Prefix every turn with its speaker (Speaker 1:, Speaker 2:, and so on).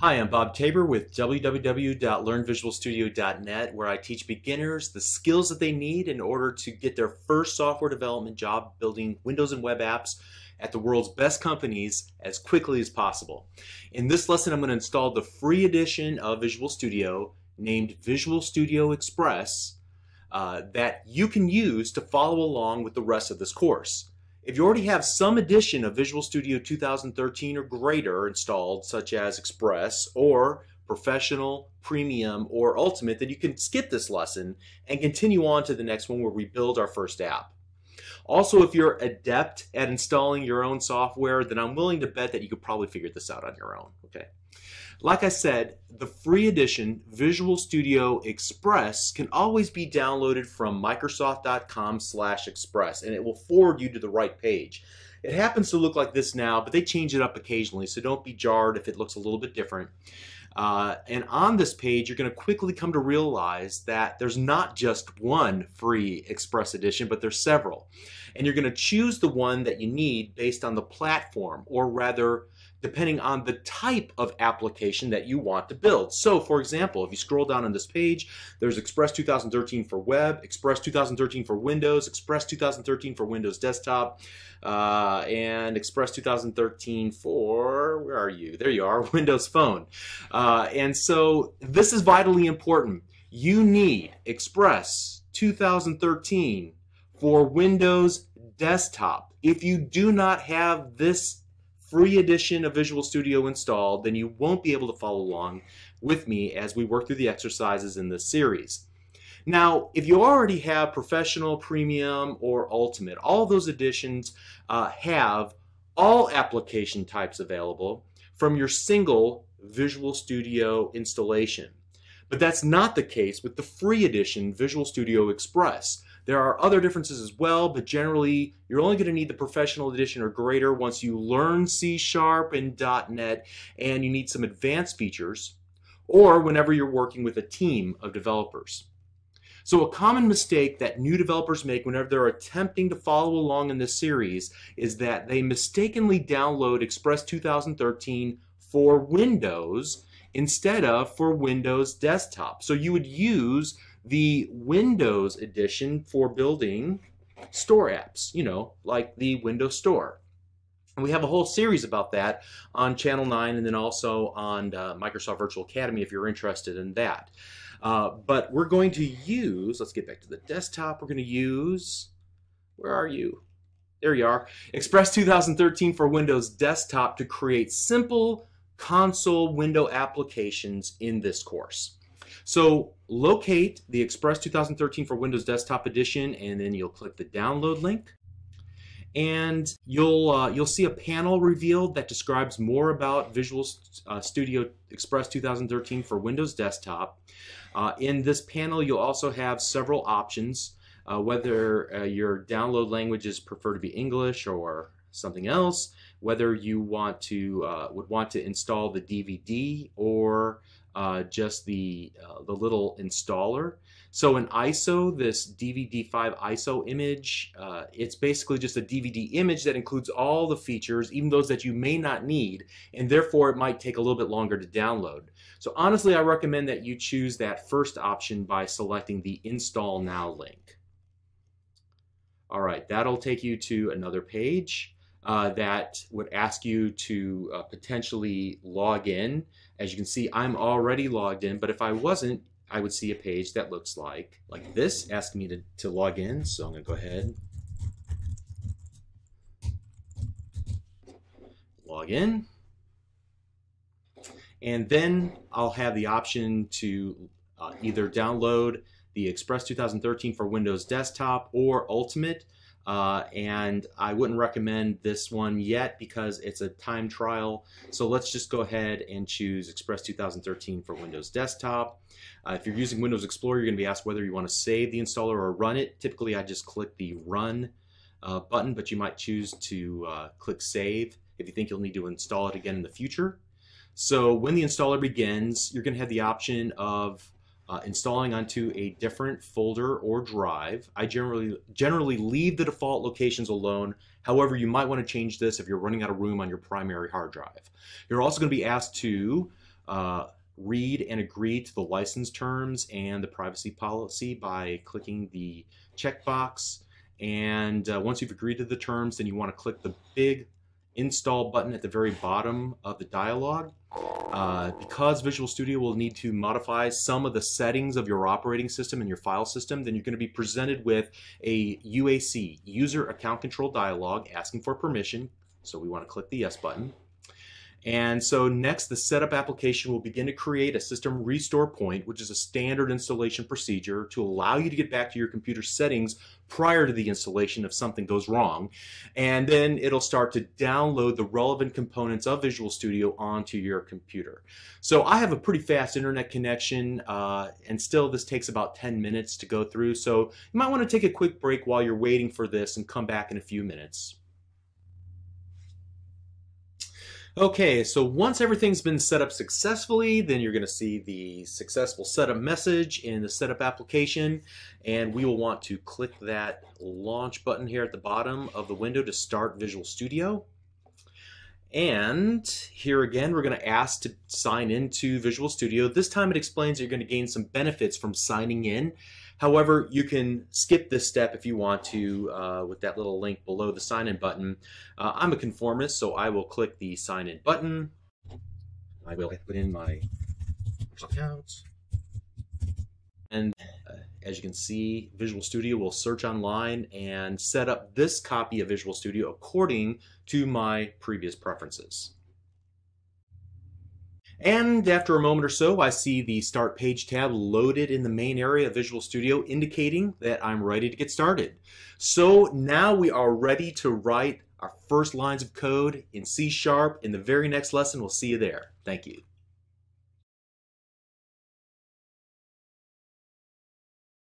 Speaker 1: Hi, I'm Bob Tabor with www.learnvisualstudio.net, where I teach beginners the skills that they need in order to get their first software development job building Windows and web apps at the world's best companies as quickly as possible. In this lesson, I'm going to install the free edition of Visual Studio named Visual Studio Express that you can use to follow along with the rest of this course. If you already have some edition of Visual Studio 2013 or greater installed, such as Express or Professional, Premium, or Ultimate, then you can skip this lesson and continue on to the next one where we build our first app. Also, if you're adept at installing your own software, then I'm willing to bet that you could probably figure this out on your own. Okay. Like I said, the free edition Visual Studio Express can always be downloaded from Microsoft.com/Express, and it will forward you to the right page. It happens to look like this now, but they change it up occasionally, so don't be jarred if it looks a little bit different. And on this page, you're going to quickly come to realize that there's not just one free Express edition, but there's several. And you're going to choose the one that you need based on the platform, or rather, depending on the type of application that you want to build. So, for example, if you scroll down on this page, there's Express 2013 for web, Express 2013 for Windows, Express 2013 for Windows Desktop, and Express 2013 for, where are you? There you are, Windows Phone. And so this is vitally important. You need Express 2013 for Windows Desktop. If you do not have this free edition of Visual Studio installed, then you won't be able to follow along with me as we work through the exercises in this series. Now, if you already have Professional, Premium, or Ultimate, all those editions have all application types available from your single Visual Studio installation. But that's not the case with the free edition Visual Studio Express. There are other differences as well, but generally you're only going to need the Professional Edition or greater once you learn C# and .NET and you need some advanced features, or whenever you're working with a team of developers. So a common mistake that new developers make whenever they're attempting to follow along in this series is that they mistakenly download Express 2013 for Windows instead of for Windows Desktop. So you would use the Windows edition for building store apps, you know, like the Windows Store. And we have a whole series about that on Channel 9 and then also on Microsoft Virtual Academy if you're interested in that. But we're going to use, let's get back to the desktop, we're going to use, where are you? There you are, Express 2013 for Windows Desktop to create simple console window applications in this course. So locate the Express 2013 for Windows Desktop Edition, and then you'll click the download link, and you'll see a panel revealed that describes more about Visual Studio Express 2013 for Windows Desktop. In this panel, you'll also have several options, whether your download languages prefer to be English or something else, whether you want to would want to install the DVD or just the little installer. So in ISO, this DVD5 ISO image, it's basically just a DVD image that includes all the features, even those that you may not need, and therefore it might take a little bit longer to download. So honestly, I recommend that you choose that first option by selecting the Install Now link. All right, that'll take you to another page that would ask you to potentially log in. As you can see, I'm already logged in, but if I wasn't, I would see a page that looks like this, asking me to log in. So I'm going to go ahead, log in, and then I'll have the option to either download the Express 2013 for Windows Desktop or Ultimate. And I wouldn't recommend this one yet because it's a time trial. So let's just go ahead and choose Express 2013 for Windows Desktop. If you're using Windows Explorer, you're going to be asked whether you want to save the installer or run it. Typically, I just click the Run button, but you might choose to click Save if you think you'll need to install it again in the future. So when the installer begins, you're going to have the option of installing onto a different folder or drive. I generally leave the default locations alone. However, you might want to change this if you're running out of room on your primary hard drive. You're also going to be asked to read and agree to the license terms and the privacy policy by clicking the checkbox. And once you've agreed to the terms, then you want to click the big install button at the very bottom of the dialog. Because Visual Studio will need to modify some of the settings of your operating system and your file system, then you're going to be presented with a UAC, User Account Control dialog, asking for permission. So we want to click the Yes button. And so next, the setup application will begin to create a system restore point, which is a standard installation procedure to allow you to get back to your computer settings prior to the installation if something goes wrong. And then it'll start to download the relevant components of Visual Studio onto your computer. So I have a pretty fast internet connection, and still this takes about 10 minutes to go through. So you might want to take a quick break while you're waiting for this and come back in a few minutes. Okay, so once everything's been set up successfully, then you're going to see the successful setup message in the setup application, and we will want to click that launch button here at the bottom of the window to start Visual Studio. And here again, we're going to ask to sign into Visual Studio. This time it explains that you're going to gain some benefits from signing in. However, you can skip this step if you want to with that little link below the sign in button. I'm a conformist, so I will click the sign in button. I will put in my account. And as you can see, Visual Studio will search online and set up this copy of Visual Studio according to my previous preferences. And after a moment or so, I see the Start Page tab loaded in the main area of Visual Studio, indicating that I'm ready to get started. So now we are ready to write our first lines of code in C# in the very next lesson. We'll see you there. Thank you.